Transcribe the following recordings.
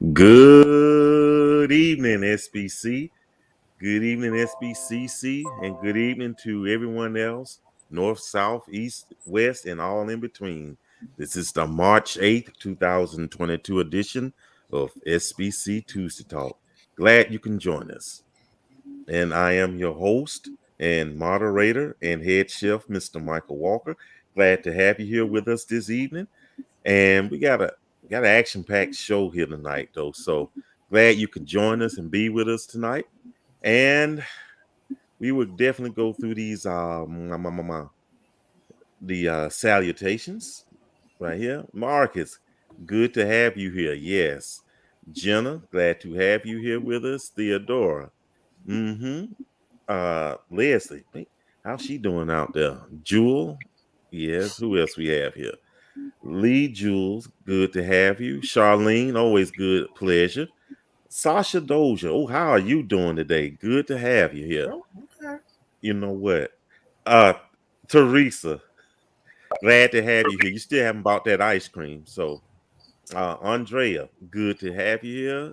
Good evening, SBC. Good evening, SBCC, and good evening to everyone else, north, south, east, west, and all in between. This is the March 8th, 2022 edition of SBC Tuesday Talk. Glad you can join us. And I am your host and moderator and head chef, Mr. Michael Walker. Glad to have you here with us this evening. And we got an action-packed show here tonight, though. So glad you could join us and be with us tonight. And we would definitely go through these salutations right here. Marcus, good to have you here. Yes. Jenna, glad to have you here with us. Theodora. Mm-hmm. Leslie, how's she doing out there? Jewel, yes. Who else we have here? Lee Jules, good to have you. Charlene, always good pleasure. Sasha Doja, oh, how are you doing today? Good to have you here. Oh, okay. You know what? Uh Teresa, glad to have you here. You still haven't bought that ice cream. So Andrea, good to have you here.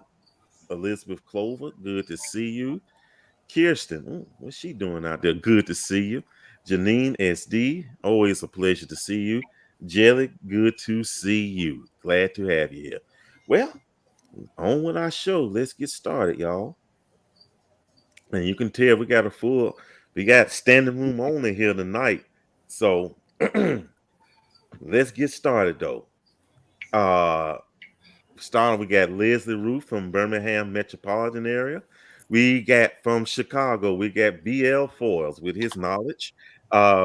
Elizabeth Clover, good to see you. Kirsten, what's she doing out there? Good to see you. Janine SD, always a pleasure to see you. Jelly, good to see you. Glad to have you here. Well, on with our show. Let's get started, y'all. And you can tell we got standing room only here tonight. So let's get started though. Starting, we got Leslie Roof from Birmingham metropolitan area. We got from Chicago, we got BL Foils with his knowledge.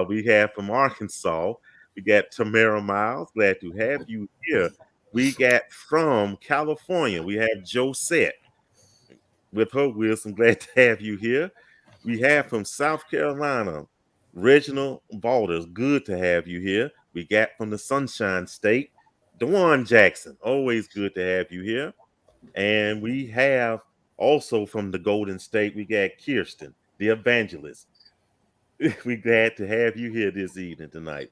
We have from Arkansas, we got Tamara Miles. Glad to have you here. We got from California, we have Josette with her wisdom. Glad to have you here. We have from South Carolina, Reginald Balders. Good to have you here. We got from the Sunshine State, Dewan Jackson. Always good to have you here. And we have also from the Golden State, we got Kirsten, the evangelist. We glad to have you here this evening tonight.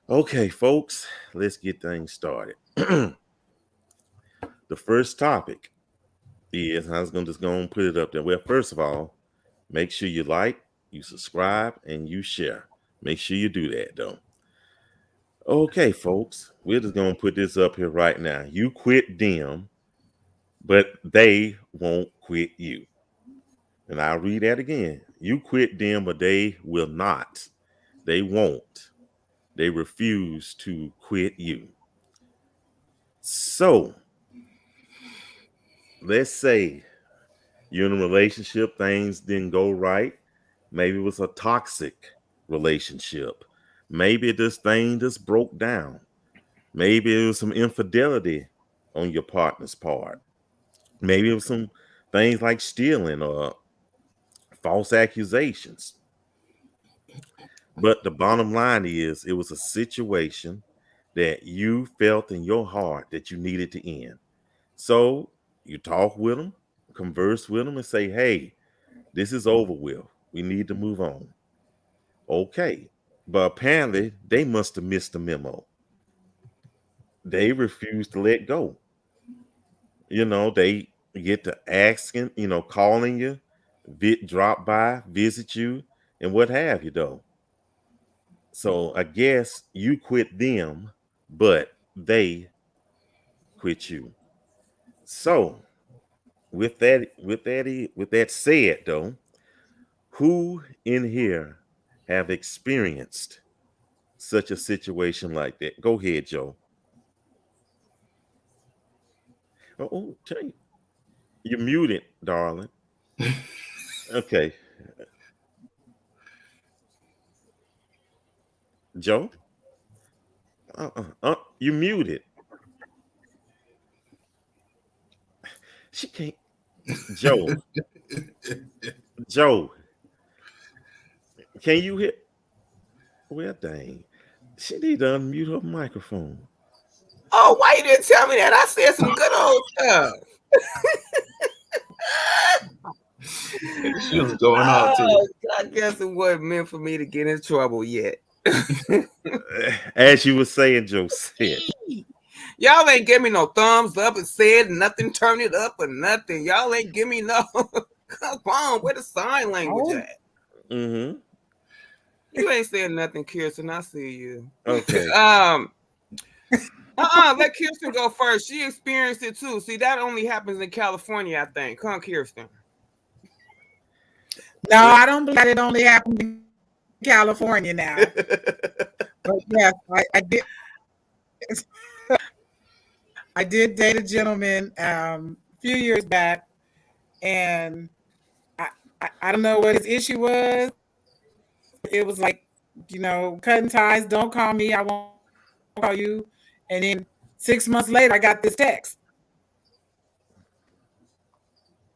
Okay, folks, let's get things started. The first topic is, I was going to just go and put it up there. Well, first of all, make sure you like, you subscribe, and you share. Make sure you do that, though. Okay, folks, we're just going to put this up here right now. You quit them, but they won't quit you. And I'll read that again. You quit them, but they will not. They won't. They refuse to quit you. So, let's say you're in a relationship, things didn't go right. Maybe it was a toxic relationship. Maybe this thing just broke down. Maybe it was some infidelity on your partner's part. Maybe it was some things like stealing or false accusations. But the bottom line is, it was a situation that you felt in your heart that you needed to end. So you talk with them, converse with them, and say, hey, this is over with. We need to move on. Okay. But apparently, they must have missed the memo. They refuse to let go. They get to asking, calling you, drop by, visit you, and what have you, though. So I guess you quit them, but they quit you. So with that said, though, who in here have experienced such a situation like that? Go ahead, Joe. Tell you, you're muted, darling. Okay, Joe. You muted. She can't. Joe. Joe. Can you hear? Well, dang. She need to unmute her microphone. Oh, why you didn't tell me that? I said some good old stuff. She was going out too. I guess it wasn't meant for me to get in trouble yet. As you were saying, Joe said. Y'all ain't give me no thumbs up and said nothing, turn it up or nothing. Y'all ain't give me no. Come on, where the sign language at? Mm-hmm. You ain't saying nothing, Kirsten. I see you. Okay. Let Kirsten go first. She experienced it too. See, that only happens in California, I think. Come on, Kirsten. No, I don't believe it only happened in California now. But yes, I did. I did date a gentleman a few years back, and I don't know what his issue was. It was like, cutting ties. Don't call me. I won't call you. And then 6 months later, I got this text.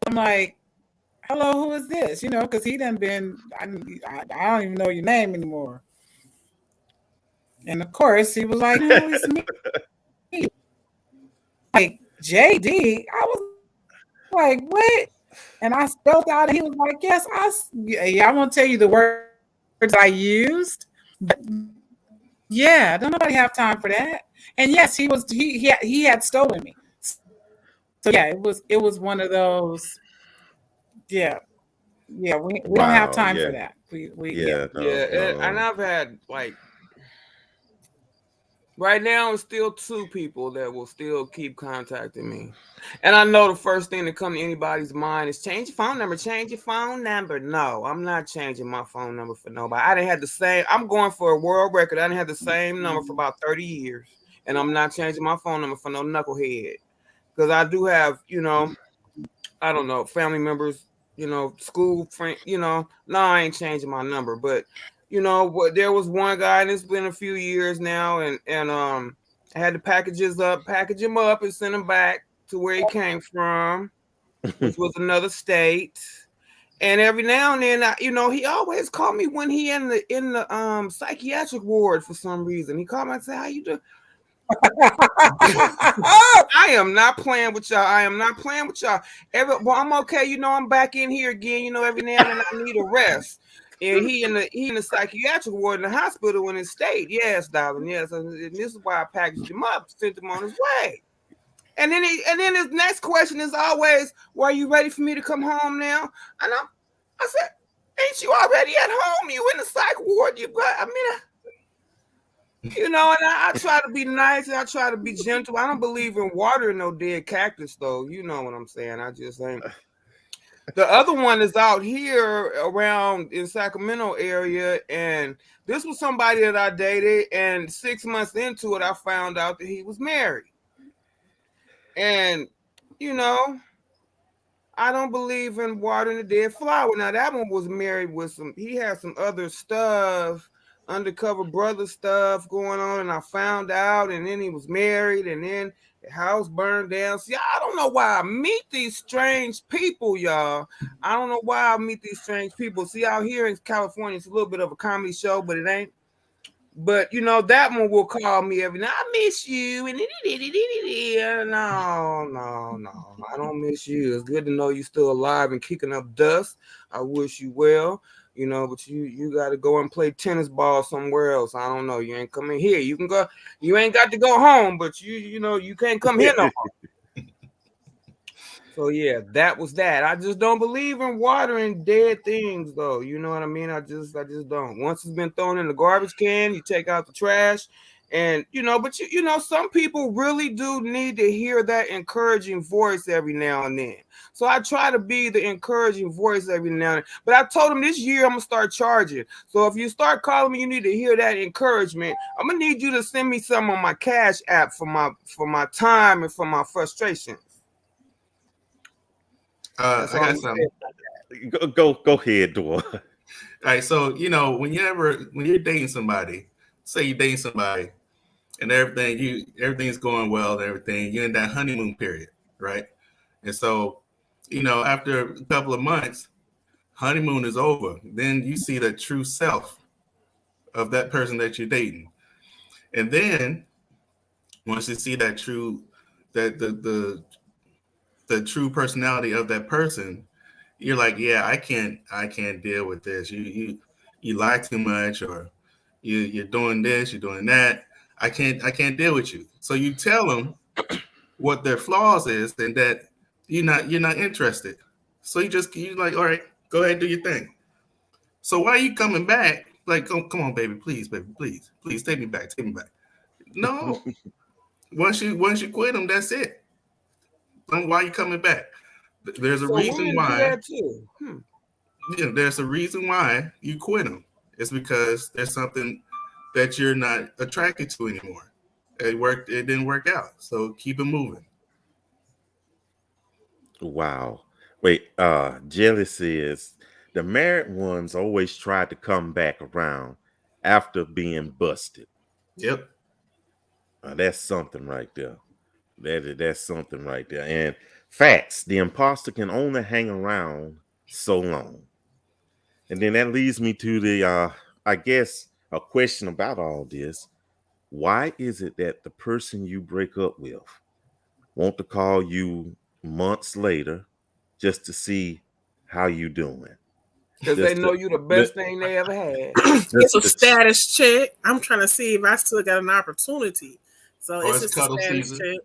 I'm like, hello, who is this? Because he done been, I don't even know your name anymore. And of course, he was like, no, it's me. Like, JD? I was like, what? And I spelled out, and he was like, yes, I won't tell you the words I used, but yeah, don't nobody have time for that. And yes, he had stolen me. So yeah, it was one of those. Yeah, we don't have time for that. And I've had right now it's still 2 people that will still keep contacting me. And I know the first thing that comes to anybody's mind is change your phone number, change your phone number. No, I'm not changing my phone number for nobody. I didn't have the same, I'm going for a world record. I didn't have the same number for about 30 years. And I'm not changing my phone number for no knucklehead. Because I do have, I don't know, family members, school friend, no, I ain't changing my number. But there was one guy, and it's been a few years now, and I had to package him up and send him back to where he came from, which was another state. And every now and then, he always called me when he in the psychiatric ward for some reason. He called me and said, "How you doing?" I am not playing with y'all. Well, I'm okay. I'm back in here again. Every now and then I need a rest. And he in the psychiatric ward in the hospital in his state. Yes, darling. Yes. And this is why I packaged him up, sent him on his way. And then his next question is always, "Well, are you ready for me to come home now?" And I said, "Ain't you already at home? You in the psych ward? And I try to be nice and I try to be gentle. I don't believe in watering no dead cactus, though. You know what I'm saying? I just ain't. The other one is out here around in Sacramento area, and this was somebody that I dated, and 6 months into it, I found out that he was married. And, I don't believe in watering the dead flower. Now, that one was married with he had some other stuff, undercover brother stuff going on, and I found out, and then he was married, and then the house burned down. See, I don't know why I meet these strange people, y'all. I don't know why I meet these strange people. See, out here in California, it's a little bit of a comedy show, but it ain't. But that one will call me every night. "I miss you." And no, I don't miss you. It's good to know you're still alive and kicking up dust. I wish you well. But you got to go and play tennis ball somewhere else. I don't know. You ain't coming here. You can go. You ain't got to go home, but you can't come here no more. So yeah, that was that. I just don't believe in watering dead things, though. You know what I mean? I just don't. Once it's been thrown in the garbage can, you take out the trash, and but some people really do need to hear that encouraging voice every now and then. So I try to be the encouraging voice every now and then. But I told him this year I'm gonna start charging. So if you start calling me, you need to hear that encouragement. I'm gonna need you to send me some on my Cash App for my time and for my frustration. I got something. Go ahead, Dora. All right, so when you're dating somebody, say you're dating somebody, and everything's going well and everything, you're in that honeymoon period, right? And so, after a couple of months, honeymoon is over. Then you see the true self of that person that you're dating, and then once you see that the true personality of that person, you're like, yeah, I can't deal with this. You lie too much, or you're doing this, you're doing that. I can't deal with you. So you tell them what their flaws is, and that you're not interested. So you like, all right, go ahead, do your thing. So why are you coming back? Like, come on, baby, please, take me back. No, once you quit them, that's it. Why are you coming back? There's a So reason women do why. that too. There's a reason why you quit them. It's because there's something that you're not attracted to anymore. It didn't work out. So keep it moving. Wow. Wait, Jelly says the married ones always try to come back around after being busted. Yep. That's something right there. That's something right there. And facts, the imposter can only hang around so long. And then that leads me to the I guess a question about all this. Why is it that the person you break up with want to call you months later just to see how you doing? Because they know you the best thing they ever had. It's a status check. I'm trying to see if I still got an opportunity. So it's just a status season. check.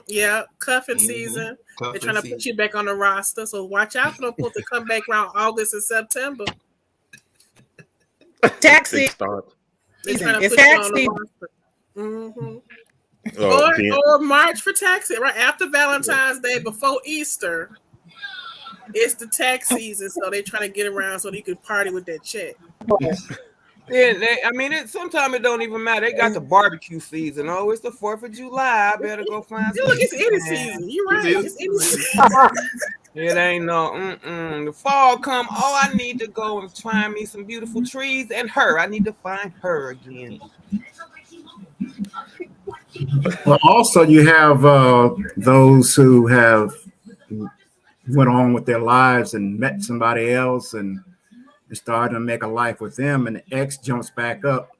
Yeah, cuffing season. They're trying to put you back on the roster. So watch out for them supposed to come back around August and September. Taxi. They're trying to put you on the roster. Or March for taxi, right after Valentine's Day, before Easter. It's the tax season, so they're trying to get around so you can party with that check. Yeah, sometimes it don't even matter. They got the barbecue season. Oh, it's the 4th of July. I better go find some. Look, it's any season. You're right. It's any season. It ain't no The fall come. Oh, I need to go and find me some beautiful trees and her. I need to find her again. Well, also you have those who have went on with their lives and met somebody else and started to make a life with them, and the ex jumps back up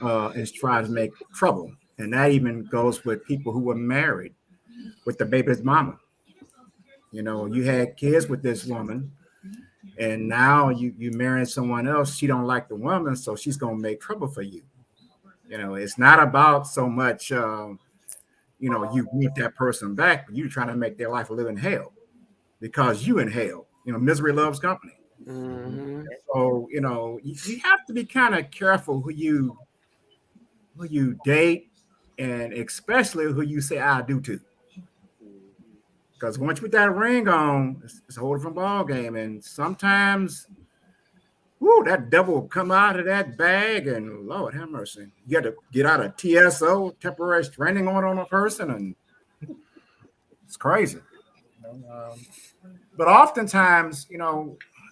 and tries to make trouble. And that even goes with people who were married with the baby's mama. You had kids with this woman, and now you marrying someone else. She don't like the woman, so she's gonna make trouble for you. It's not about so much you want that person back, but you're trying to make their life a living hell because you in hell. Misery loves company. Mm-hmm. So you have to be kind of careful who you date, and especially who you say I do to. Because once you put that ring on, it's a whole different ball game. And sometimes, that devil will come out of that bag, and Lord have mercy. You got to get out of TSO, temporary restraining order on a person, and it's crazy. But oftentimes,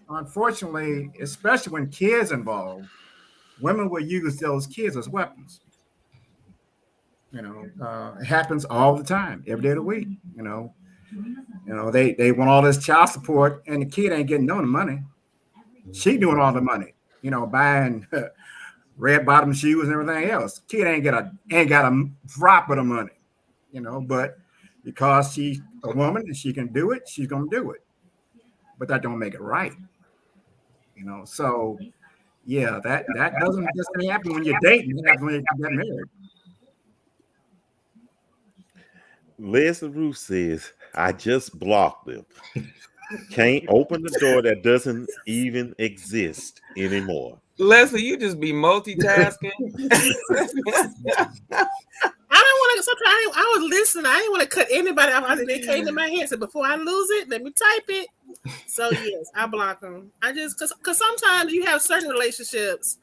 unfortunately, especially when kids involved, women will use those kids as weapons. It happens all the time, every day of the week. They want all this child support, and the kid ain't getting none of the money. She doing all the money, buying red bottom shoes and everything else. Kid ain't got a drop of the money, but because she's a woman and she can do it, she's gonna do it. But that don't make it right. So yeah, that doesn't just happen when you're dating, it happens when you get married. Leslie Ruth says, I just blocked them. Can't open the door that doesn't even exist anymore. Leslie, you just be multitasking. I don't want to. Sometimes I was listening. I didn't want to cut anybody out. They came to my head. So before I lose it, let me type it. So yes, I block them. I just because sometimes you have certain relationships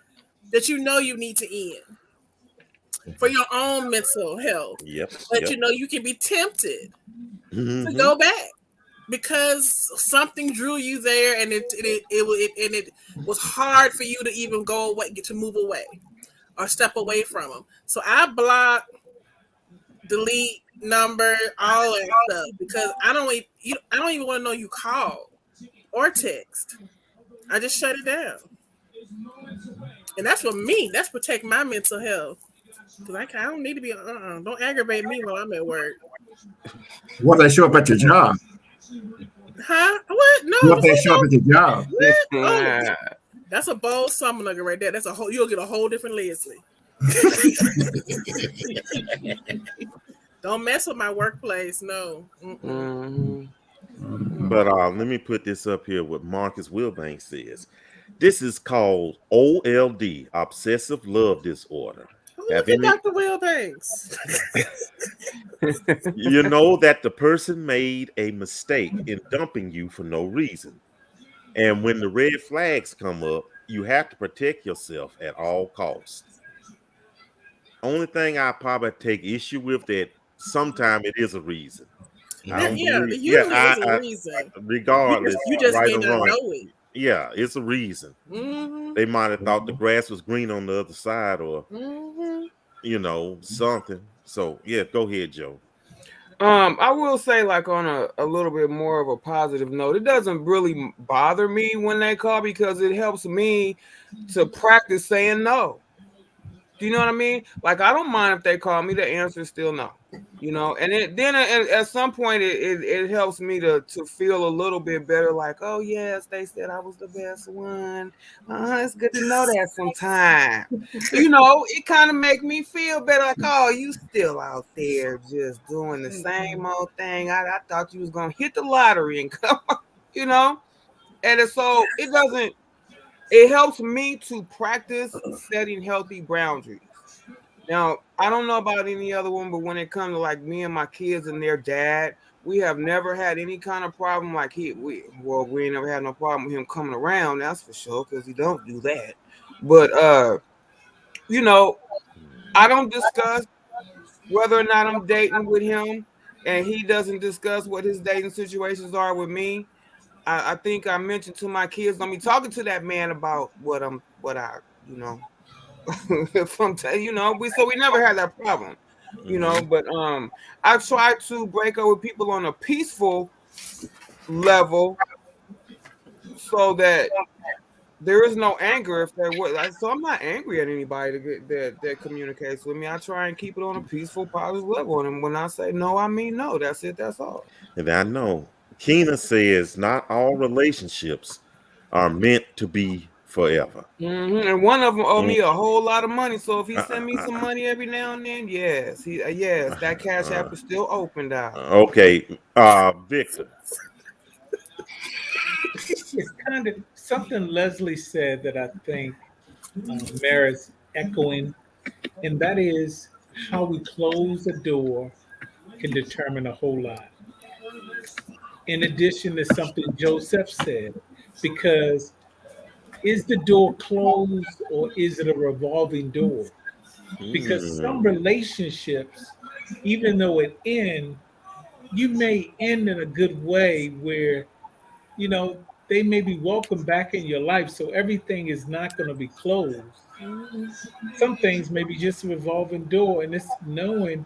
that you need to end for your own mental health. Yep. But you can be tempted to go back because something drew you there, and it was hard for you to even go away, to move away or step away from them. So I block, delete, number, all that stuff because I don't even want to know you call or text. I just shut it down, and that's for me. That's protect my mental health because I don't need to be. Don't aggravate me while I'm at work. What they show up at your job? Huh? What? No. What they show up at your job? Oh, that's a bold summer nugget right there. That's you'll get a whole different Leslie. Don't mess with my workplace. No. Mm-hmm. But let me put this up here. What Marcus Wilbank says. This is called OLD, obsessive love disorder. Oh, Have look at any? Dr. Will Banks. You know that the person made a mistake in dumping you for no reason. And when the red flags come up, you have to protect yourself at all costs. Only thing I probably take issue with that sometimes it is a reason. I don't Yeah, believe, it yeah, usually is a reason. regardless, You just right may or not wrong, know it. yeah, it's a reason. Mm-hmm. They might have thought the grass was green on the other side or, Mm-hmm. something. So, yeah, go ahead, Joe. I will say, like, on a little bit more of a positive note, it doesn't really bother me when they call because it helps me to practice saying no. Do you know what I mean? Like, I don't mind if they call me. The answer is still no. And then at some point it helps me to feel a little bit better. Like, oh yes, they said I was the best one. It's good to know that sometime. It kind of make me feel better. Like, oh, you still out there just doing the same old thing. I thought you was gonna hit the lottery and come. You know, so it doesn't. It helps me to practice setting healthy boundaries. Now, I don't know about any other one, but when it comes to like me and my kids and their dad, we have never had any kind of problem. Like we ain't never had no problem with him coming around. That's for sure, because he don't do that. But you know, I don't discuss whether or not I'm dating with him, and he doesn't discuss what his dating situations are with me. I think I mentioned to my kids, don't be talking to that man about what I from we never had that problem, Mhm. but I try to break up with people on a peaceful level so that there is no anger if there was so I'm not angry at anybody that communicates with me. I try and keep it on a peaceful, positive level. And when I say no, I mean no. That's it, that's all. And I know Keena says not all relationships are meant to be forever. And one of them owe me Mm, a whole lot of money. So if he uh, send me uh, some money every now and then, yes, that cash uh, app is still opened out. okay, Victor. It's kind of something Leslie said that I think merits echoing, and that is how we close a door can determine a whole lot. In addition to something Joseph said, because is the door closed or is it a revolving door? Because some Mm, relationships, even though it end, you may end in a good way where they may be welcome back in your life, so everything is not going to be closed. Some things may be just a revolving door, and it's knowing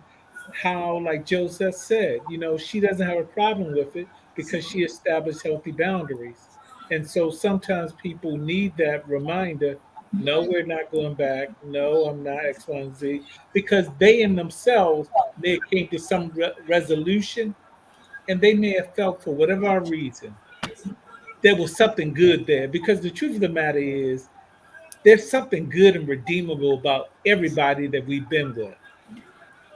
how, like Joseph said, she doesn't have a problem with it because she established healthy boundaries. And so sometimes people need that reminder: no, we're not going back. No, I'm not X, Y, and Z, because they in themselves may have came to some resolution, and they may have felt for whatever reason there was something good there. Because the truth of the matter is, there's something good and redeemable about everybody that we've been with.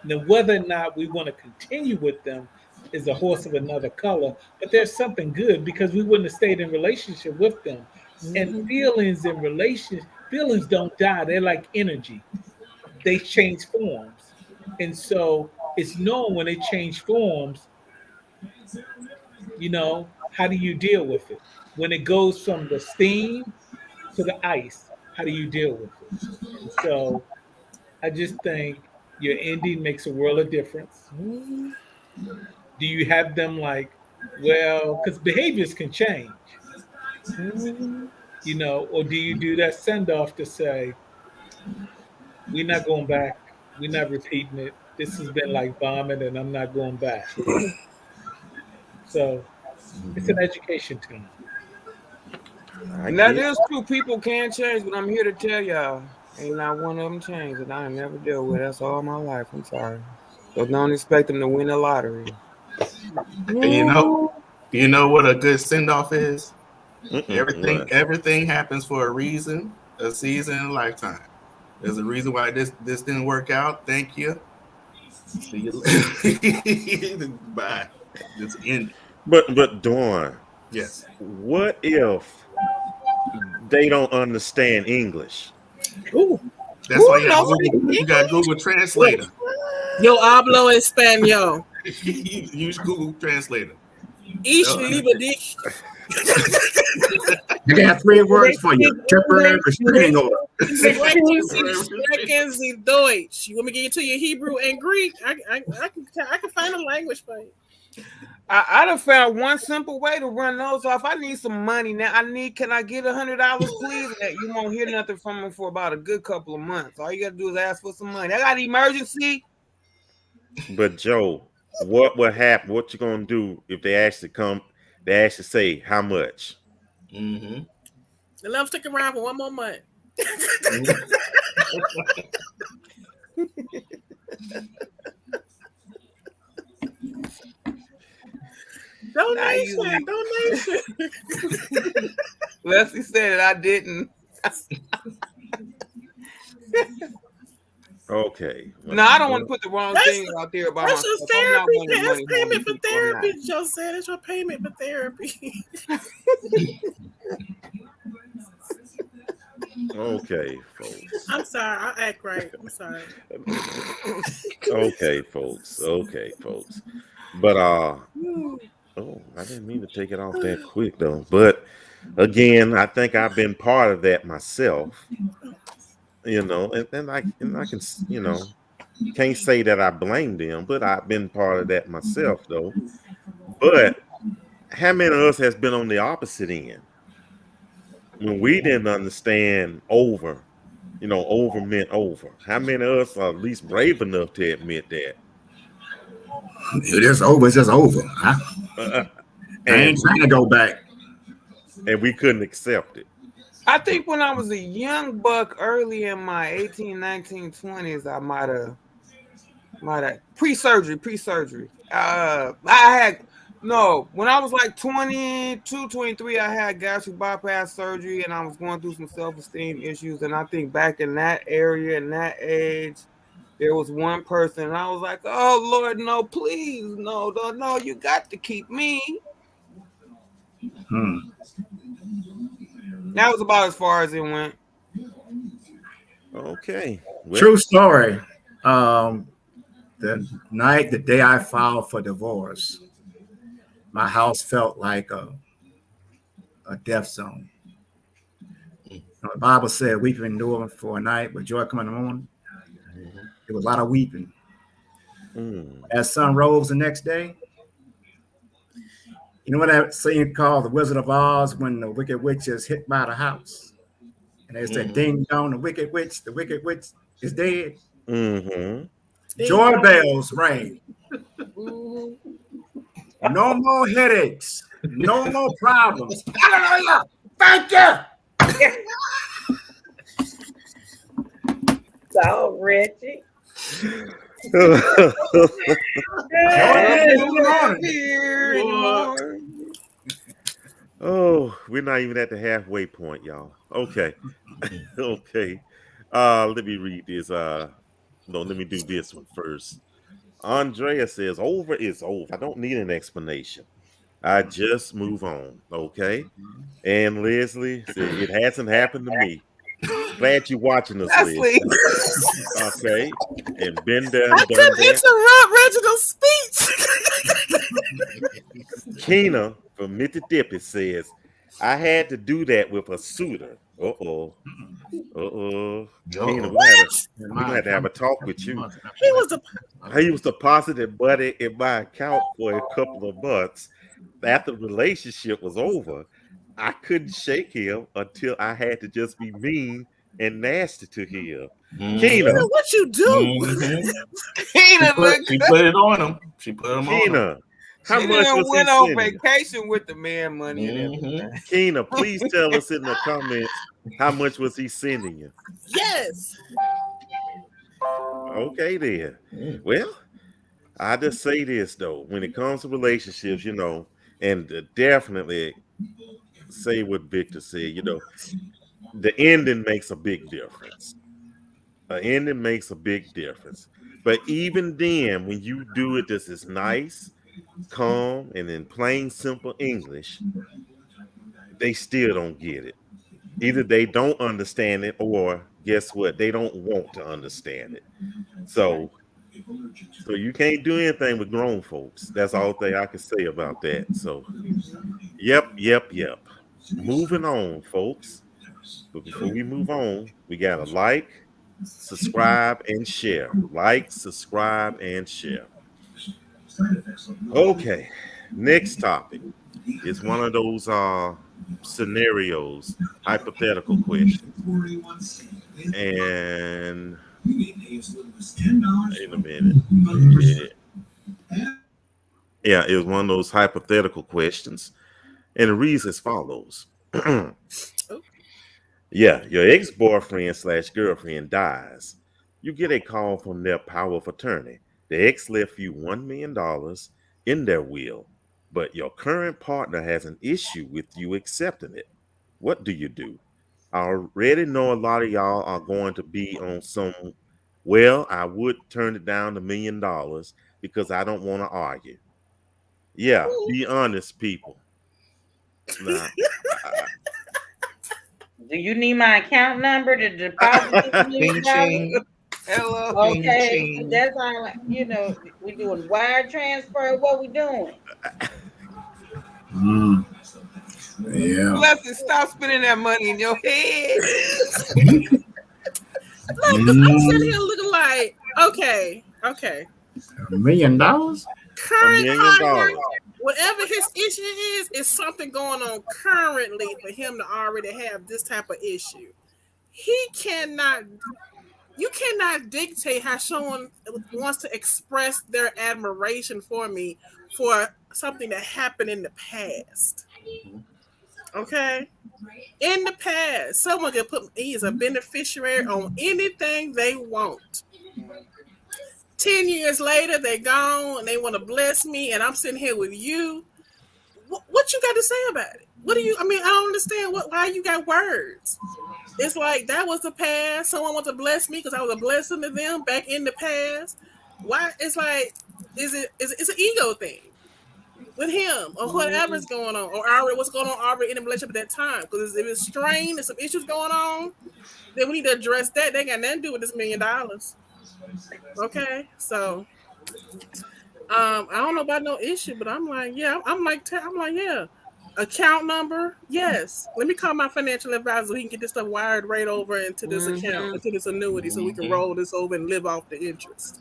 Now, whether or not we want to continue with them is a horse of another color, but there's something good because we wouldn't have stayed in relationship with them. And feelings don't die. They're like energy. They change forms. And so it's knowing when they change forms, how do you deal with it? When it goes from the steam to the ice, how do you deal with it? And so I just think your ending makes a world of difference. Do you have them like, well, because behaviors can change, or do you do that send off to say, we're not going back, we're not repeating it. This has been like vomit and I'm not going back. So it's an education tool. I And that get. is true. People can change, but I'm here to tell y'all, ain't not one of them changed that I ain't never dealt with. That's all my life. I'm sorry. So don't expect them to win the lottery. And you know what a good send off is? What? Everything happens for a reason, a season, a lifetime. There's a reason why this didn't work out. Thank you. See you later. Bye. Just end. But Dawn, Yes. what if they don't understand English? Ooh. That's why Ooh, nobody you got Google Translator. Yo hablo español. Use Google Translator. Ich liebe dich. You got 3 words for you. Temporary restraining order. Sprechen Sie Deutsch. You want me to get to your Hebrew and Greek? I can find a language for you. I done found one simple way to run those off. I need some money now. Can I get $100, please? You won't hear nothing from them for about a good couple of months. All you gotta do is ask for some money. I got emergency. But Joe, what will happen? What you gonna do if they actually come? They actually say how much? Mm-hmm. And let them stick around for one more month. Donation. Leslie said it. I didn't. Okay. No, I don't want to put the wrong thing out there about That's myself. your therapy. That's payment for people. therapy. Joe said it's your payment for therapy. Okay, folks. I'm sorry. I act right. I'm sorry. Okay, folks. Okay, folks. But oh, I didn't mean to take it off that quick though. But again, I think I've been part of that myself. You know, and I can, you know, can't say that I blame them, but I've been part of that myself though. But how many of us has been on the opposite end when we didn't understand over? You know, over meant over. How many of us are at least brave enough to admit that? It is over. It's just over. I ain't trying to go back. And we couldn't accept it. I think when I was a young buck, early in my 18, 19, 20s, I might have pre-surgery. When I was like 22, 23, I had gastric bypass surgery and I was going through some self-esteem issues. And I think back in that area, in that age, there was one person and I was like, oh, Lord, no, please, no, you got to keep me. That was about as far as it went. Okay. Well, true story. The day I filed for divorce, my house felt like a death zone. The Bible said, weeping and endure for a night, but joy come in the morning. There was a lot of weeping. As sun rose the next day, you know what that scene called The Wizard of Oz when the wicked witch is hit by the house? And they said, ding dong, the wicked witch is dead. Joy bells rang. No more headaches. No more problems. Hallelujah. Thank you. So, Reggie. Oh, we're not even at the halfway point, y'all. Okay. Okay. Let me read this. No, let me do this one first. Andrea says, over is over. I don't need an explanation. I just move on. Okay. And Leslie said, it hasn't happened to me. Glad you're watching us, Leslie. Okay. And been there and I couldn't interrupt Reginald's speech. Keena from Mississippi says, I had to do that with a suitor. Keena, we're gonna have to have a talk with you. He was the positive buddy in my account for a couple of months. After the relationship was over, I couldn't shake him until I had to just be mean and nasty to him. Keena, what you do? Keena, she put it on him. She put him on him. How much was he went on sending? vacation with the man money and everything. Keena, please tell us in the comments how much was he sending you? Yes. Okay then. Well, I just say this though, when it comes to relationships, you know, and definitely say what Victor said, you know, the ending makes a big difference. An ending makes a big difference. But even then, when you do it, this is nice, calm, and in plain, simple English, they still don't get it. Either they don't understand it, or guess what? They don't want to understand it. So, so you can't do anything with grown folks. That's all thing I can say about that. So, yep. Moving on, folks. But before we move on, we gotta like, subscribe, and share. Like, subscribe, and share. Okay, next topic is one of those scenarios, hypothetical questions. And wait a minute. Yeah, it was one of those hypothetical questions. And it reads as follows. Yeah, your ex-boyfriend slash girlfriend dies. You get a call from their power of attorney. The ex left you $1 million in their will, but your current partner has an issue with you accepting it. What do you do? I already know a lot of y'all are going to be on some, well, I would turn it down $1 million because I don't want to argue. Yeah, be honest, people. Now, Do you need my account number to deposit this Bing, $1 million? ching. Hello. Okay, Ching. that's all. We doing wire transfer. What we doing? Yeah. Blessing, stop spending that money in your head. Like, 'cause I'm sitting here looking like, okay. $1 million? $1 Current million. partner, whatever his issue is something going on currently for him to already have this type of issue. You cannot dictate how someone wants to express their admiration for me for something that happened in the past. Okay? In the past, someone can put me as a beneficiary on anything they want. 10 years later, they're gone and they want to bless me, and I'm sitting here with you. What you got to say about it? I don't understand why you got words. It's like that was the past. Someone wants to bless me because I was a blessing to them back in the past. Why? It's like, it's an ego thing with him or whatever's going on, or already what's going on already in the relationship at that time. Because if it's strained, there's some issues going on, then we need to address that. They got nothing to do with this $1 million. Okay, so I don't know about no issue, but I'm like, yeah. Account number, yes. Let me call my financial advisor so he can get this stuff wired right over into this account, into this annuity, so we can roll this over and live off the interest.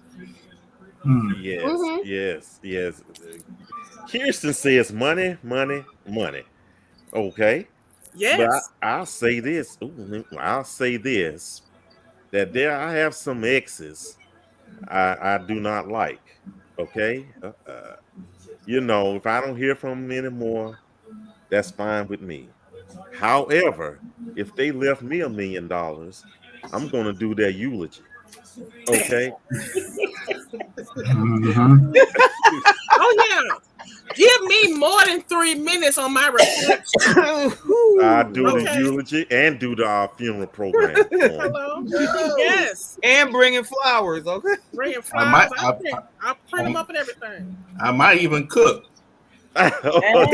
Yes. Kirsten says money. Okay. Yes. But I'll say this. I'll say this. That I have some exes I do not like. Okay. If I don't hear from them anymore, that's fine with me. However, if they left me $1 million, I'm gonna do their eulogy. Okay. Oh yeah. Give me more than 3 minutes on my reflection. I do the eulogy and do the funeral program. Hello? Yes. And bringing flowers, okay? Bringing flowers. I'll print them up and everything. I might even cook. I'm I'm gonna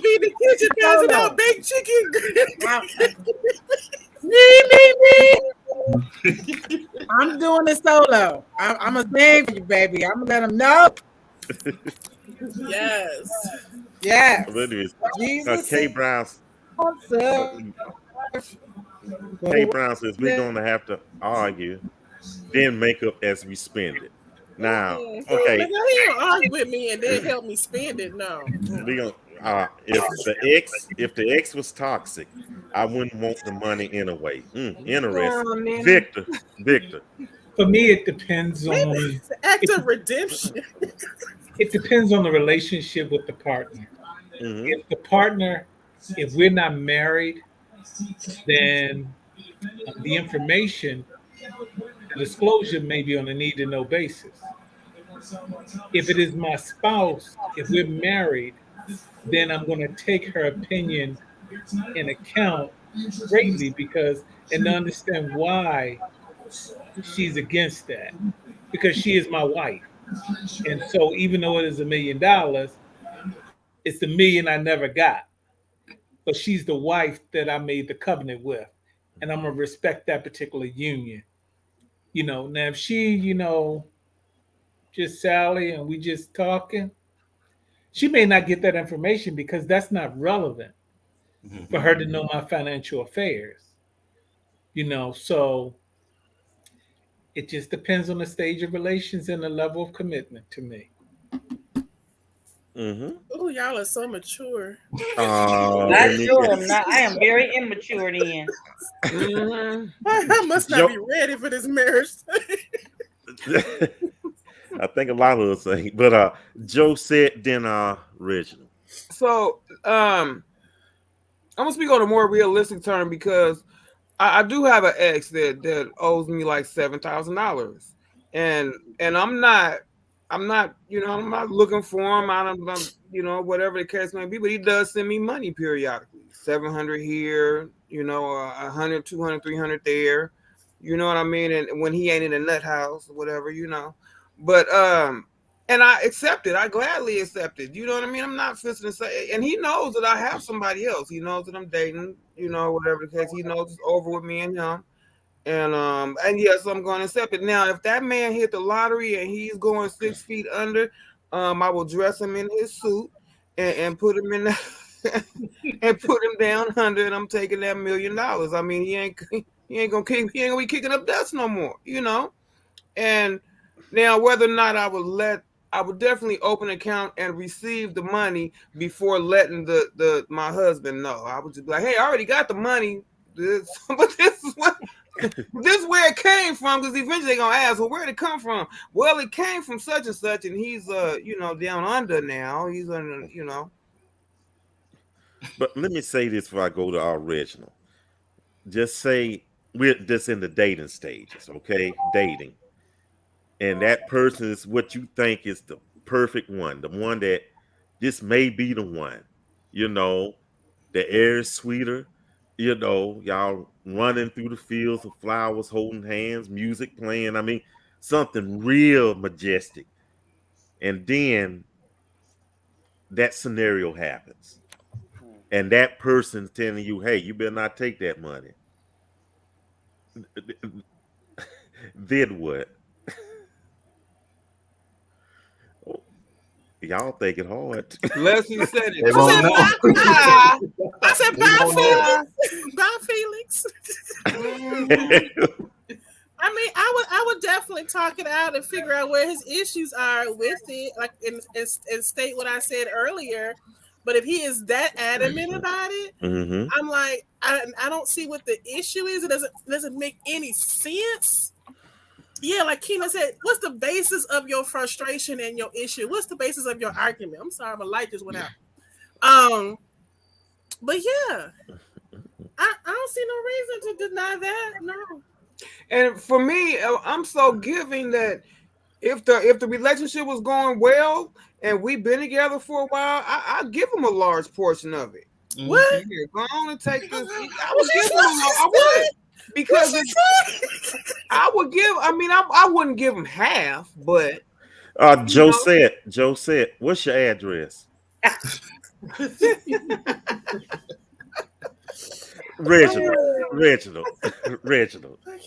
be in the kitchen passing out baked chicken. I'm doing it solo. I'm a sing for you, baby. I'm gonna let them know. Yes. Yes. But anyways, Jesus. K Brown says we're gonna have to argue, then make up as we spend it. Now, okay. He don't argue with me and then help me spend it. No. We gonna, if the ex was toxic, I wouldn't want the money anyway. Interesting. Victor. For me, it depends on It's an act of redemption. it depends on the relationship with the partner. If we're not married, then the information, the disclosure may be on a need to know basis. If it is my spouse, if we're married, then I'm going to take her opinion in account greatly and to understand why she's against that, because she is my wife. And so even though it is $1 million, it's the million I never got. But she's the wife that I made the covenant with. And I'm gonna respect that particular union. Now if she, just Sally and we just talking, she may not get that information because that's not relevant for her to know my financial affairs. So it just depends on the stage of relations and the level of commitment to me. Oh, y'all are so mature. Not sure. I am very immature then. I must not be ready for this marriage. I think a lot of us think, but Joe said then Reginald. So I'm gonna speak on a more realistic term because I do have an ex that owes me like $7,000, and I'm not I'm not looking for him. I'm whatever the case may be, but he does send me money periodically. 700 here, 100, 200, 300 there. You know what I mean? And when he ain't in a nut house or whatever, But and I accept it. I gladly accept it. You know what I mean? I'm not fixing to say, and he knows that I have somebody else. He knows that I'm dating, whatever the case. He knows it's over with me and him. And yes, I'm going to accept it. Now, if that man hit the lottery and he's going 6 feet under, I will dress him in his suit and put him in and put him down under, and I'm taking that $1 million. I mean, he ain't gonna be kicking up dust no more, And now, whether or not I would definitely open an account and receive the money before letting my husband know. I would just be like, hey, I already got the money. But this is where it came from, because eventually they're gonna ask, well, where'd it come from? Well, it came from such and such, and he's down under now. He's under, But let me say this before I go to our original. Just say we're just in the dating stages, okay? Dating. And that person is what you think is the perfect one, the one that this may be the one. The air is sweeter. Y'all running through the fields of flowers, holding hands, music playing. I mean, something real majestic. And then that scenario happens. And that person's telling you, hey, you better not take that money. Then what? Y'all think it hard. Leslie said it. I said, bye, Felix. I mean, I would definitely talk it out and figure out where his issues are with it, like and state what I said earlier. But if he is that adamant about it, I'm like, I don't see what the issue is. It doesn't make any sense. Yeah, like Keena said, what's the basis of your frustration and your issue? What's the basis of your argument? I'm sorry, my light just went out. But yeah, I don't see no reason to deny that. No. And for me, I'm so giving that if the relationship was going well and we've been together for a while, I give him a large portion of it. What? Yeah, go on and take this. I would give him. I would. Because I would give. I mean, I wouldn't give him half, but Joe said, what's your address? Reginald,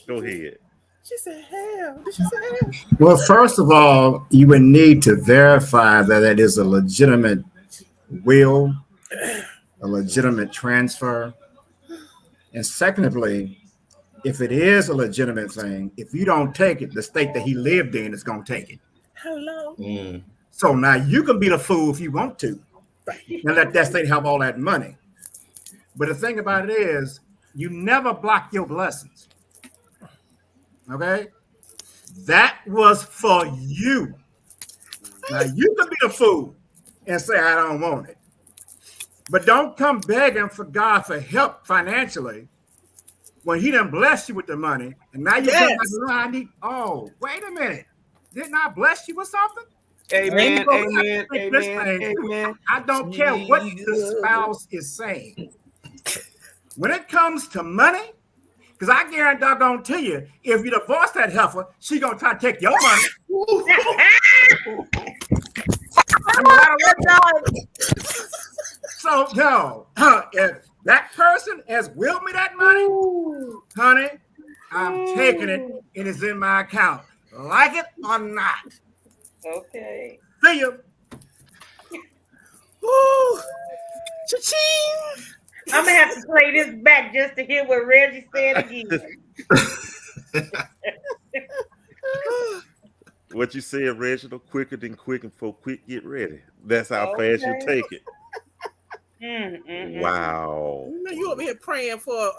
go ahead. She said, hell. Did she say hell? Well, first of all, you would need to verify that it is a legitimate will, a legitimate transfer. And secondly, if it is a legitimate thing, if you don't take it, the state that he lived in is going to take it. Hello. So now you can be the fool if you want to, and let that state have all that money. But the thing about it is, you never block your blessings. Okay? That was for you. Now you can be the fool and say, I don't want it. But don't come begging for God for help financially when he done blessed you with the money, and now you come like, I need. Oh, wait a minute! Didn't I bless you with something? Amen. I don't care what the spouse is saying. when it comes to money, because I guarantee doggone to you, if you divorce that heifer, she gonna try to take your money. I'm a lot of work. So no, if that person has willed me that money, honey, I'm taking it and it's in my account. Like it or not. Okay. See you. Ooh. Cha-ching. I'm gonna have to play this back just to hear what Reggie said again. What you said, Reginald, quicker than quick and for quick get ready. That's how fast you Okay. take it. Wow. You know, you over here praying for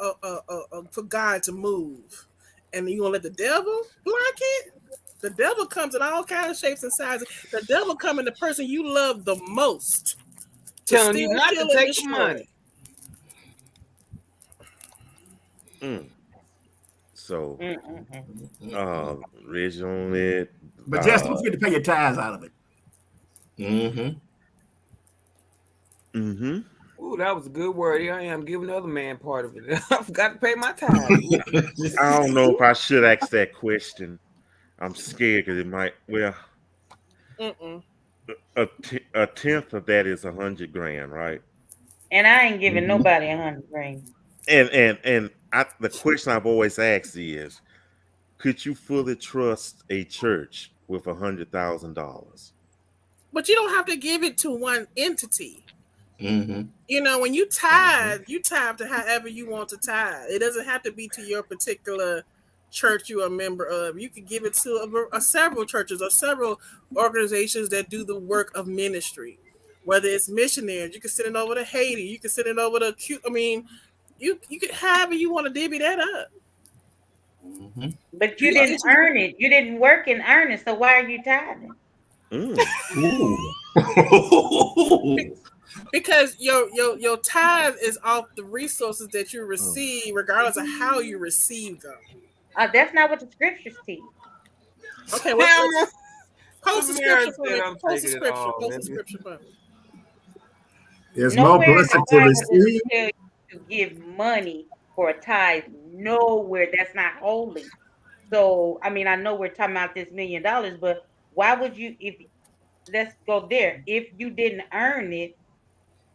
God to move, and you gonna let the devil block it? The devil comes in all kinds of shapes and sizes. The devil come in the person you love the most, Telling you steal, not kill, to and take the destroy. money. So, Reggie on it. But just don't forget to pay your tithes out of it. Ooh, that was a good word. Here I am giving the other man part of it. I forgot to pay my tithe. I don't know if I should ask that question. I'm scared because it might. Well, a tenth of that is 100 grand, right? And I ain't giving nobody 100 grand. And the question I've always asked is, could you fully trust a church with $100,000? But you don't have to give it to one entity. You know, when you tithe to however you want to tithe. It doesn't have to be to your particular church you're a member of. You could give it to several churches or several organizations that do the work of ministry. Whether it's missionaries, you can send it over to Haiti, you can send it over to I mean, you could however you want to divvy that up. But you didn't earn it. You didn't work and earn it. So why are you tithing? Because your tithe is off the resources that you receive, regardless of how you receive them. That's not what the scriptures teach. Okay, post the scripture for me. Post the scripture for me. There's more blessing to receive. Tell you to give money for a tithe. Nowhere. That's not holy. So I mean, I know we're talking about this $1 million, but why would you? Let's go there. If you didn't earn it,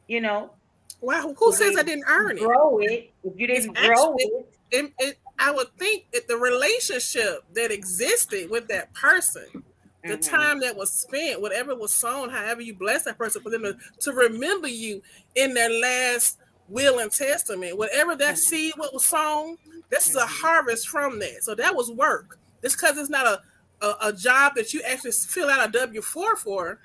you know. Wow, who says I didn't earn it? Grow it. If you didn't grow it, I would think that the relationship that existed with that person, the time that was spent, whatever was sown, however you bless that person, for them to remember you in their last will and testament, whatever that seed what was sown, this is a harvest from that. So that was work. Just because it's not a job that you actually fill out a W-4 for,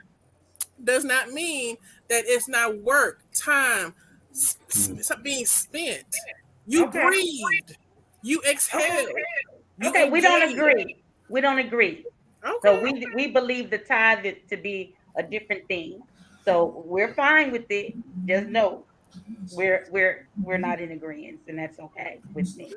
does not mean that it's not work, time, being spent. You breathed. You exhaled. Okay, we don't agree. We don't agree. Okay. So we believe the tithe to be a different thing. So we're fine with it. Just know we're not in agreement, and that's okay with me.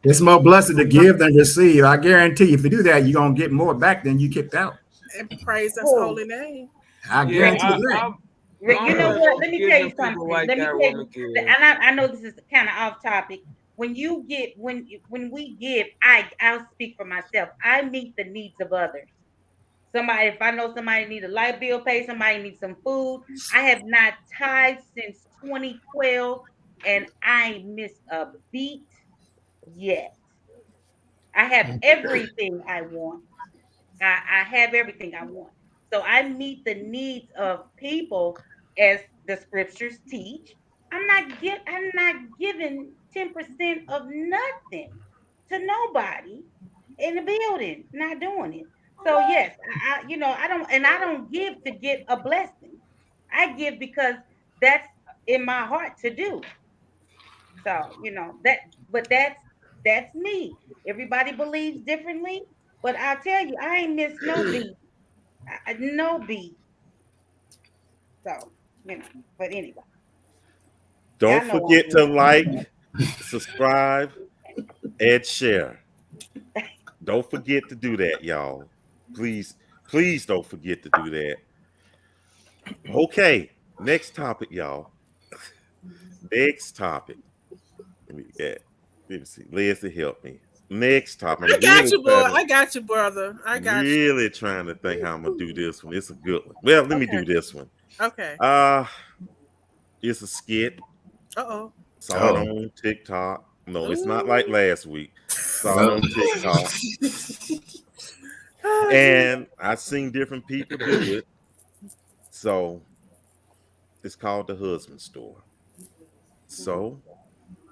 It's more blessed to give than receive. I guarantee you, if you do that, you're gonna get more back than you kicked out. And praise His holy name. I guarantee that. You know what? Let me tell you something. Let me tell you, and I know this is kind of off topic. When you get when we give, I'll speak for myself. I meet the needs of others. Somebody, if I know somebody needs a light bill paid, somebody needs some food. I have not tithed since 2012, and I ain't missed a beat yet. I have everything I want. I have everything I want. So I meet the needs of people as the scriptures teach. I'm not giving 10% of nothing to nobody in the building. Not doing it. So yes, I don't give to get a blessing. I give because that's in my heart to do. So but that's me. Everybody believes differently, but I tell you, I ain't missed no beat. No beat. So, but anyway. Don't forget to like, subscribe, and share. Don't forget to do that, y'all. Please don't forget to do that. Okay, next topic, y'all. Next topic. Let me get. Let me see. Leslie, help me. Next topic. I got you, boy. I got you, brother. I got you. Really trying to think how I'm gonna do this one. It's a good one. Well, let me do this one. Okay. It's a skit. Uh-oh. Saw it on TikTok. No, it's not like last week. Saw it on TikTok. And I've seen different people do it. So it's called the husband store. So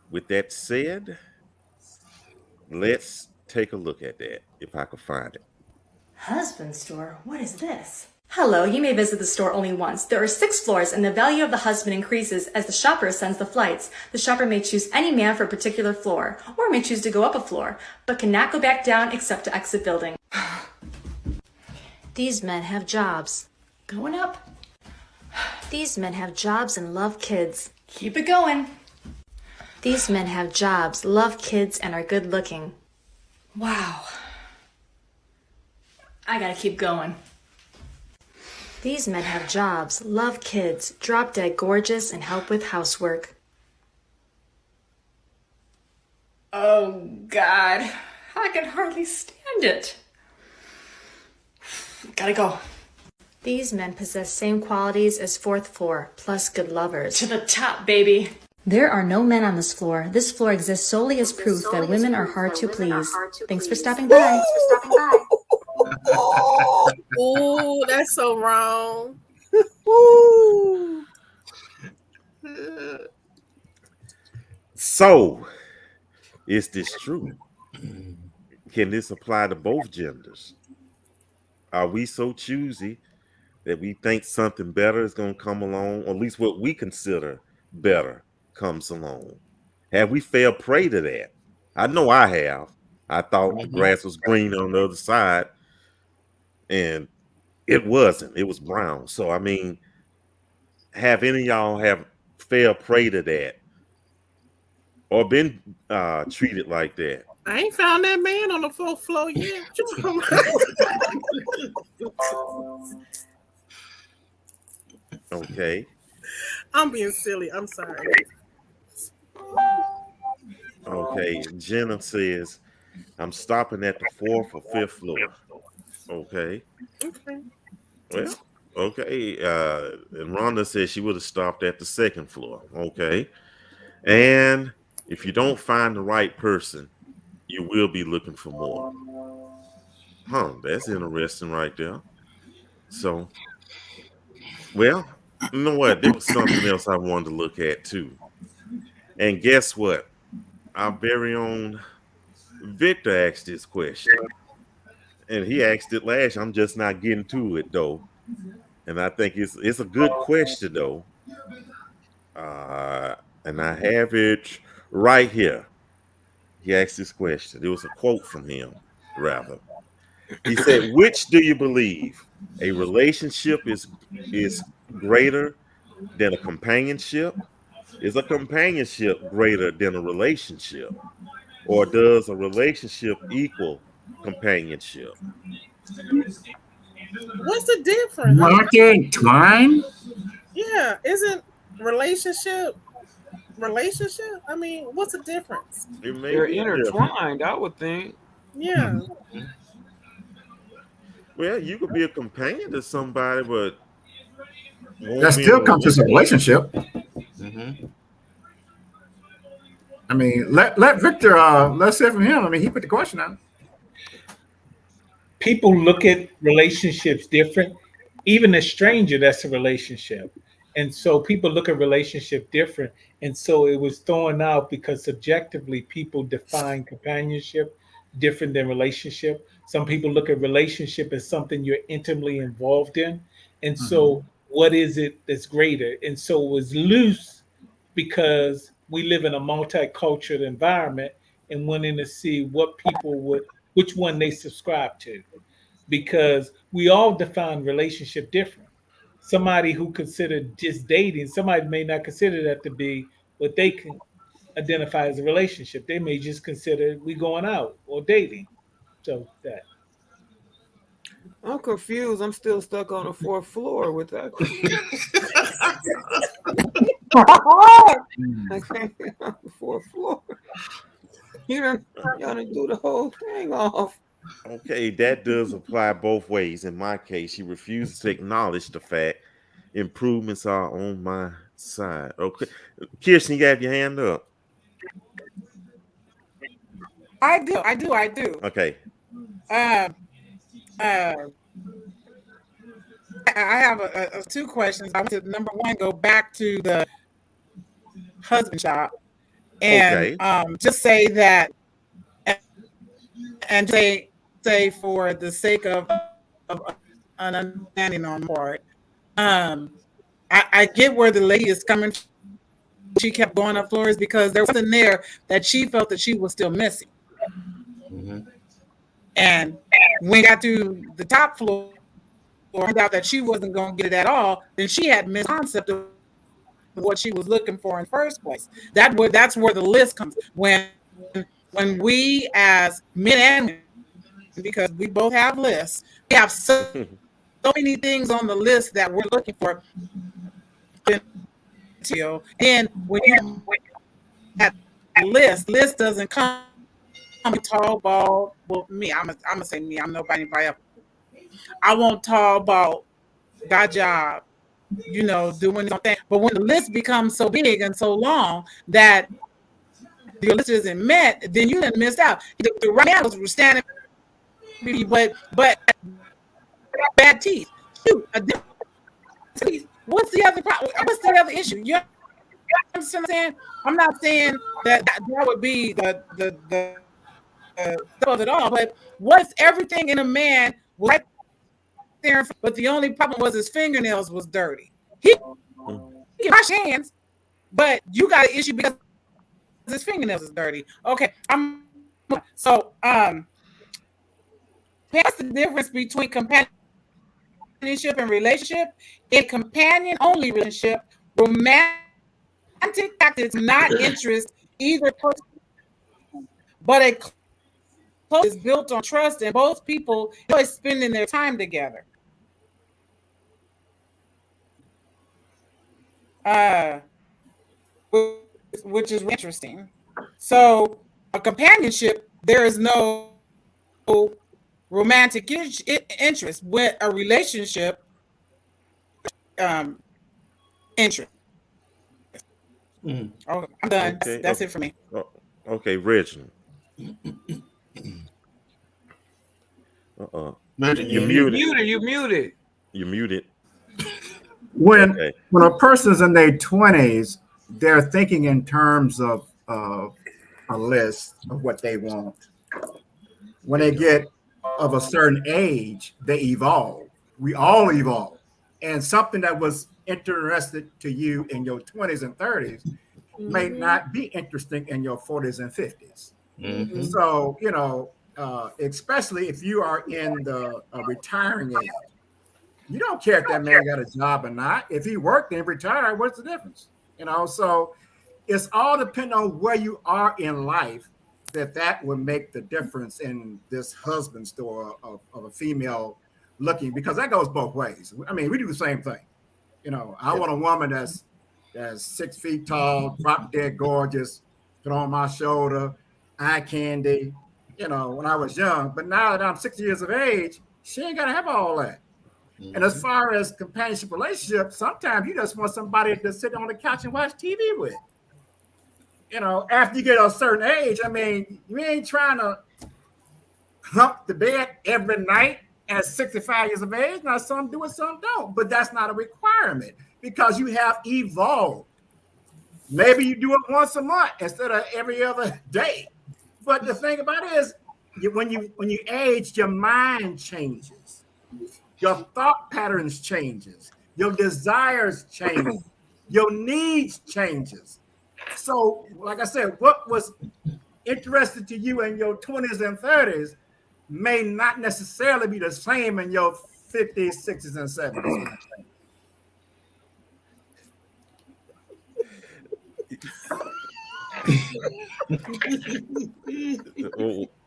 with that said, let's take a look at that if I can find it. Husband store? What is this? Hello, you may visit the store only once. There are 6 floors and the value of the husband increases as the shopper ascends the flights. The shopper may choose any man for a particular floor, or may choose to go up a floor, but cannot go back down except to exit building. These men have jobs. Going up. These men have jobs and love kids. Keep it going. These men have jobs, love kids, and are good looking. Wow. I gotta keep going. These men have jobs, love kids, drop dead gorgeous, and help with housework. Oh, God. I can hardly stand it. Gotta go. These men possess same qualities as 4th floor, plus good lovers. To the top, baby. There are no men on this floor. This floor exists solely as proof that women are hard to please. Thanks for stopping by. Oh, that's so wrong. So, is this true? Can this apply to both genders? Are we so choosy that we think something better is going to come along, or at least what we consider better comes along? Have we fell prey to that? I know I have. I thought the grass was green on the other side, and it wasn't. It was brown. So, I mean, have any of y'all have fell prey to that or been treated like that? I ain't found that man on the 4th floor yet. Okay. I'm being silly. I'm sorry. Okay. Jenna says, I'm stopping at the 4th or 5th floor. Okay. Okay. Well, okay. And Rhonda says she would have stopped at the 2nd floor. Okay. And if you don't find the right person, you will be looking for more. Huh, that's interesting right there. So, well, you know what? There was something else I wanted to look at too. And guess what? Our very own Victor asked this question. And he asked it last year. I'm just not getting to it though. And I think it's a good question though. And I have it right here. He asked this question. There was a quote from him, rather. He said, which do you believe? A relationship is greater than a companionship? Is a companionship greater than a relationship? Or does a relationship equal companionship? What's the difference? Aren't they entwined? Yeah, isn't relationship? I mean, what's the difference? They're intertwined, I would think. Yeah. Well, you could be a companion to somebody, but that still comes as a relationship. Mm-hmm. I mean, let Victor. Let's hear from him. I mean, he put the question out. People look at relationships different. Even a stranger, that's a relationship. And so people look at relationship different. And so it was thrown out because subjectively people define companionship different than relationship. Some people look at relationship as something you're intimately involved in. And so what is it that's greater? And so it was loose because we live in a multicultural environment and wanting to see what people which one they subscribe to. Because we all define relationship different. Somebody who considered just dating, somebody may not consider that to be what they can identify as a relationship. They may just consider we going out or dating. So that. I'm confused. I'm still stuck on the 4th floor with that. I can't get on the fourth floor. You done do the whole thing off. Okay, that does apply both ways. In my case, she refuses to acknowledge the fact improvements are on my side. Okay, Kirsten, you have your hand up. I do. Okay. Um, uh, I have two questions. I want to number one go back to the husband shop and just say that and say for the sake of an understanding on part. I get where the lady is coming from. She kept going up floors because there was something there that she felt that she was still missing. Mm-hmm. And when we got to the top floor, found out that she wasn't going to get it at all, then she had missed concept of what she was looking for in the first place. That's where the list comes. When we as men and women, because we both have lists, we have so many things on the list that we're looking for. And when you at list doesn't come tall, bald. Well, me, I'm gonna say me. I'm nobody else. I want tall, bald, got job, doing something. But when the list becomes so big and so long that your list isn't met, then you done missed out. The right now was standing, but bad teeth. Shoot, teeth. What's the other problem? What's the other issue? You understand what I'm saying? I'm not saying that would be the stuff of it all, but what if everything in a man was right there, but the only problem was his fingernails was dirty? He can wash hands, but you got an issue because his fingernails is dirty. Okay, so that's the difference between companionship and relationship. In companion-only relationship, romantic tactics not interest either person, but a close is built on trust, and both people enjoy spending their time together. Which is interesting. So, a companionship, there is no romantic interest. With a relationship, interest. Okay, I'm done. Okay. That's it for me. Okay, Reginald. You're muted. You're muted. When a person's in their 20s, they're thinking in terms of a list of what they want. When they get of a certain age, they evolve. We all evolve. And something that was interested to you in your 20s and 30s may not be interesting in your 40s and 50s. Mm-hmm. So, especially if you are in the retiring age, you don't care if that man got a job or not. If he worked and retired, what's the difference? So it's all depending on where you are in life that will make the difference in this husband story of a female looking, because that goes both ways. I mean, we do the same thing. I want a woman that's 6 feet tall, drop dead gorgeous, put on my shoulder, eye candy, when I was young. But now that I'm 60 years of age, she ain't got to have all that. Mm-hmm. And as far as companionship relationships, sometimes you just want somebody to sit on the couch and watch TV with. After you get a certain age, I mean, you ain't trying to hump the bed every night at 65 years of age. Now, some do it, some don't. But that's not a requirement because you have evolved. Maybe you do it once a month instead of every other day. But the thing about it is, when you age, your mind changes. Your thought patterns changes. Your desires change. Your needs changes. So, like I said, what was interested to you in your 20s and 30s may not necessarily be the same in your 50s, 60s, and 70s.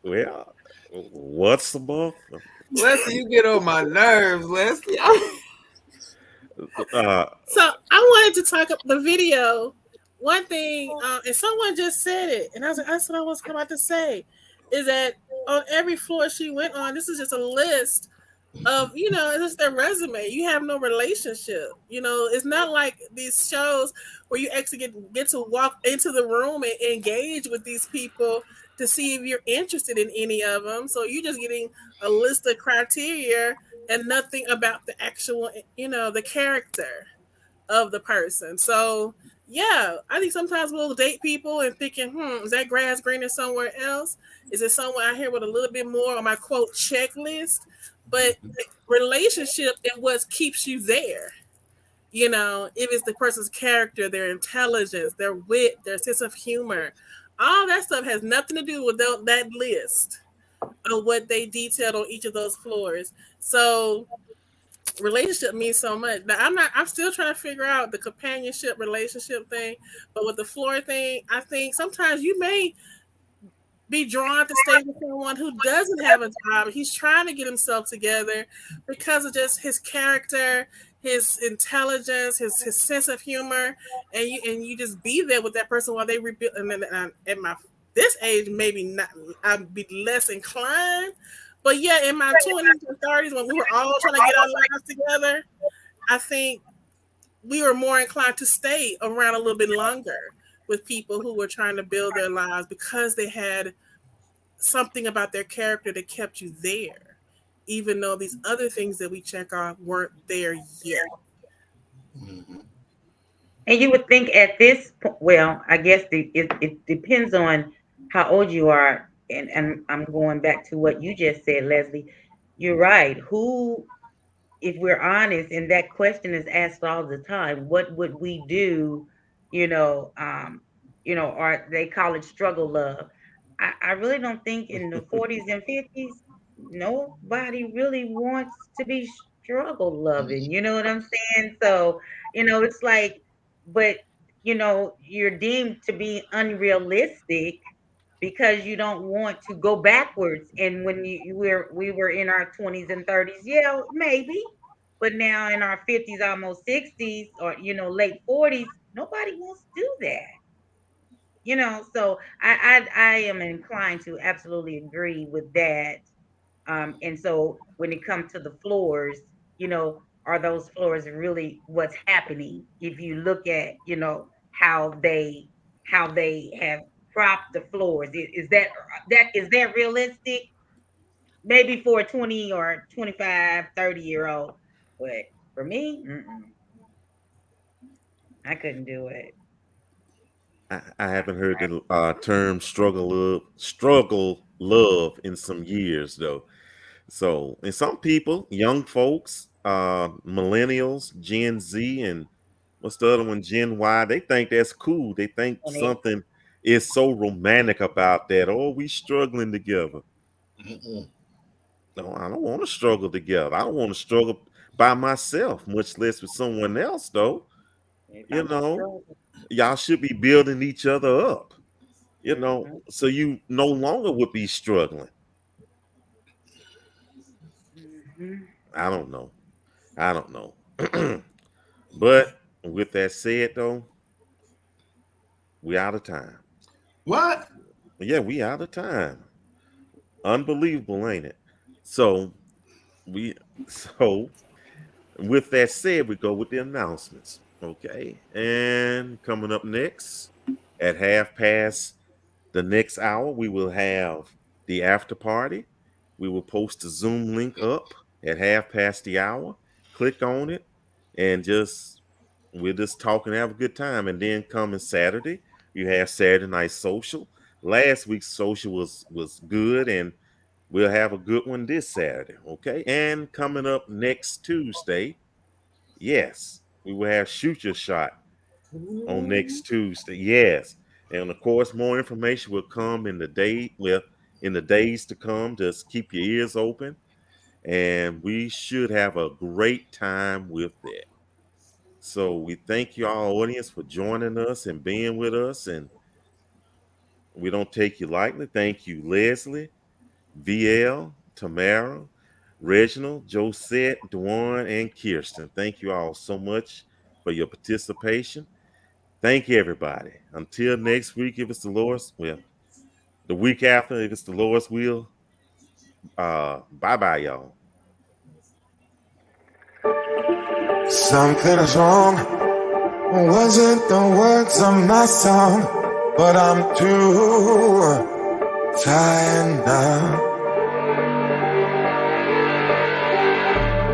Well, what's the book? Leslie, you get on my nerves, Leslie. So I wanted to talk up the video. One thing, and someone just said it, and I was like, that's what I was about to say, is that on every floor she went on, this is just a list of, it's just their resume. You have no relationship. It's not like these shows where you actually get to walk into the room and engage with these people to see if you're interested in any of them. So you're just getting a list of criteria and nothing about the actual, the character of the person. So yeah, I think sometimes we'll date people and thinking, is that grass greener somewhere else? Is it someone out here with a little bit more on my quote checklist? But relationship is what keeps you there. If it's the person's character, their intelligence, their wit, their sense of humor, all that stuff has nothing to do with that list of what they detailed on each of those floors. So relationship means so much. Now I'm still trying to figure out the companionship relationship thing, but with the floor thing, I think sometimes you may be drawn to stay with someone who doesn't have a job. He's trying to get himself together because of just his character, his intelligence, his sense of humor, and you just be there with that person while they rebuild. And then at this age, maybe not. I'd be less inclined. But yeah, in my 20s and 30s, when we were all trying to get our lives together, I think we were more inclined to stay around a little bit longer with people who were trying to build their lives because they had something about their character that kept you there, even though these other things that we check off weren't there yet. Mm-hmm. And you would think at this point, well, I guess it depends on how old you are. And I'm going back to what you just said, Leslie. You're right. Who, if we're honest, and that question is asked all the time, what would we do? Or they call it struggle love. I really don't think in the 40s and 50s, nobody really wants to be struggle loving. You know what I'm saying? So, it's like, but you're deemed to be unrealistic because you don't want to go backwards. And when we were in our 20s and 30s, yeah, maybe. But now in our 50s, almost 60s, or late 40s, nobody wants to do that. So I am inclined to absolutely agree with that. And so when it comes to the floors, are those floors really what's happening? If you look at, how they have propped the floors, is that realistic? Maybe for a 20 or 25, 30-year-old, but for me, I couldn't do it. I haven't heard the term struggle love in some years though. So, and some people, young folks, millennials, Gen Z, and what's the other one, Gen Y, they think that's cool. They think something is so romantic about that. Oh, we struggling together. No, I don't want to struggle together. I don't want to struggle by myself, much less with someone else, though. Y'all should be building each other up, so you no longer would be struggling. I don't know. But with that said, though, we out of time. What? Yeah, we out of time. Unbelievable, ain't it? So with that said, we go with the announcements. Okay. And coming up next at 1/2 the next hour, we will have the after party. We will post the Zoom link up at 1/2 the hour. Click on it and we'll just talk and have a good time. And then coming Saturday, you have Saturday night social. Last week's social was good, and we'll have a good one this Saturday. Okay. And coming up next Tuesday, yes, we will have Shoot Your Shot on next Tuesday. Yes. And of course, more information will come in the days to come. Just keep your ears open. And we should have a great time with that. So we thank you, our audience, for joining us and being with us. And we don't take you lightly. Thank you, Leslie, VL, Tamara, Reginald, Josette, Dwan, and Kirsten. Thank you all so much for your participation. Thank you, everybody. Until next week, if it's the Lord's will. The week after, if it's the Lord's will. Bye-bye, y'all. Something is wrong. Wasn't the words of my song, but I'm too tired now.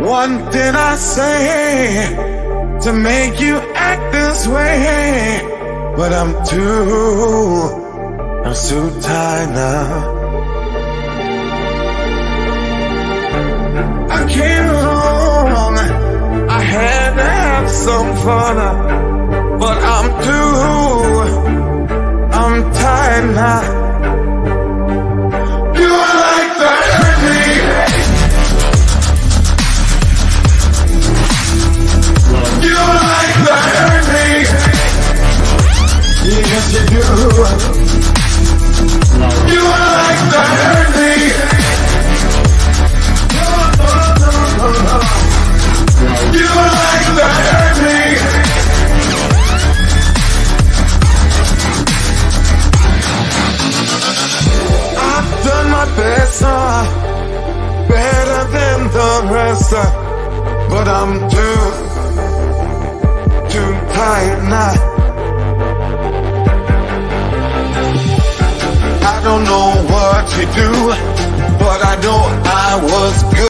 What did I say to make you act this way? But I'm too tired now. I came along, I had to have some fun, but I'm tired now. You like to hurt me. You like to hurt me. Yes, you do. You like to hurt me. You like to hurt me. I've done my best, better than the rest, but I'm too tired now. I don't know what to do, but I know I was good.